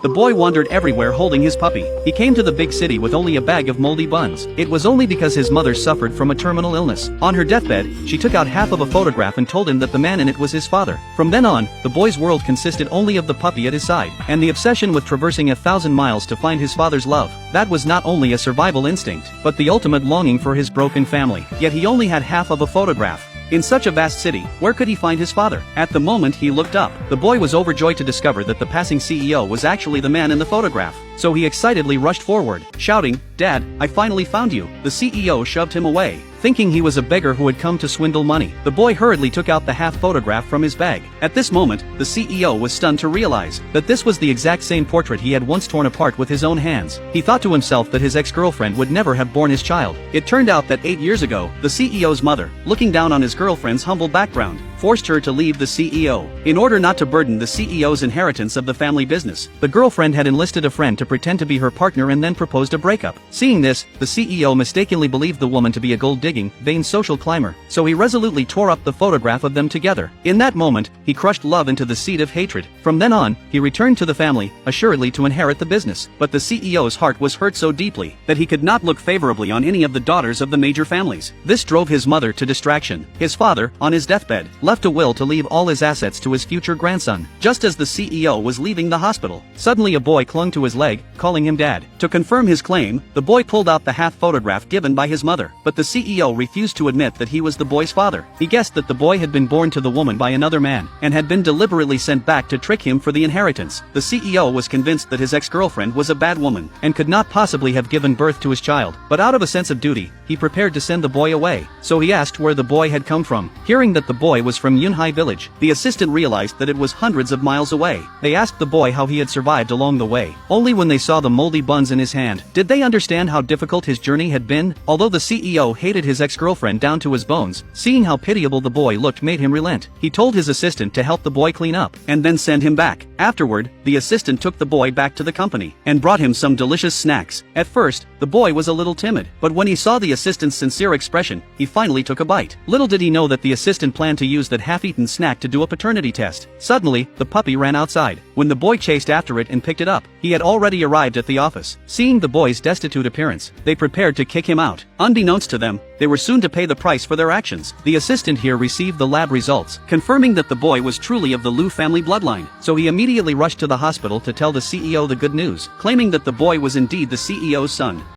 The boy wandered everywhere holding his puppy. He came to the big city with only a bag of moldy buns. It was only because his mother suffered from a terminal illness. On her deathbed, she took out half of a photograph and told him that the man in it was his father. From then on, the boy's world consisted only of the puppy at his side, and the obsession with traversing 1,000 miles to find his father's love. That was not only a survival instinct, but the ultimate longing for his broken family. Yet he only had half of a photograph. In such a vast city, where could he find his father? At the moment he looked up, the boy was overjoyed to discover that the passing CEO was actually the man in the photograph. So he excitedly rushed forward, shouting, "Dad, I finally found you." The CEO shoved him away, thinking he was a beggar who had come to swindle money. The boy hurriedly took out the half photograph from his bag. At this moment, the CEO was stunned to realize that this was the exact same portrait he had once torn apart with his own hands. He thought to himself that his ex-girlfriend would never have borne his child. It turned out that 8 years ago, the CEO's mother, looking down on his girlfriend's humble background, forced her to leave the CEO. In order not to burden the CEO's inheritance of the family business, the girlfriend had enlisted a friend to pretend to be her partner and then proposed a breakup. Seeing this, the CEO mistakenly believed the woman to be a gold-digging, vain social climber, so he resolutely tore up the photograph of them together. In that moment, he crushed love into the seed of hatred. From then on, he returned to the family, assuredly to inherit the business. But the CEO's heart was hurt so deeply that he could not look favorably on any of the daughters of the major families. This drove his mother to distraction. His father, on his deathbed, left a will to leave all his assets to his future grandson. Just as the CEO was leaving the hospital, suddenly a boy clung to his leg, calling him dad. To confirm his claim, the boy pulled out the half photograph given by his mother, but the CEO refused to admit that he was the boy's father. He guessed that the boy had been born to the woman by another man, and had been deliberately sent back to trick him for the inheritance. The CEO was convinced that his ex-girlfriend was a bad woman, and could not possibly have given birth to his child, but out of a sense of duty, he prepared to send the boy away. So he asked where the boy had come from. Hearing that the boy was from Yunhai village, the assistant realized that it was hundreds of miles away. They asked the boy how he had survived along the way. Only when they saw the moldy buns in his hand did they understand how difficult his journey had been. Although the CEO hated his ex-girlfriend down to his bones, seeing how pitiable the boy looked made him relent. He told his assistant to help the boy clean up, and then send him back. Afterward, the assistant took the boy back to the company, and brought him some delicious snacks. At first, the boy was a little timid, but when he saw the assistant's sincere expression, he finally took a bite. Little did he know that the assistant planned to use that half-eaten snack to do a paternity test. Suddenly, the puppy ran outside. When the boy chased after it and picked it up, he had already arrived at the office. Seeing the boy's destitute appearance, they prepared to kick him out. Unbeknownst to them, they were soon to pay the price for their actions. The assistant here received the lab results, confirming that the boy was truly of the Liu family bloodline. So he immediately rushed to the hospital to tell the CEO the good news, claiming that the boy was indeed the CEO's son.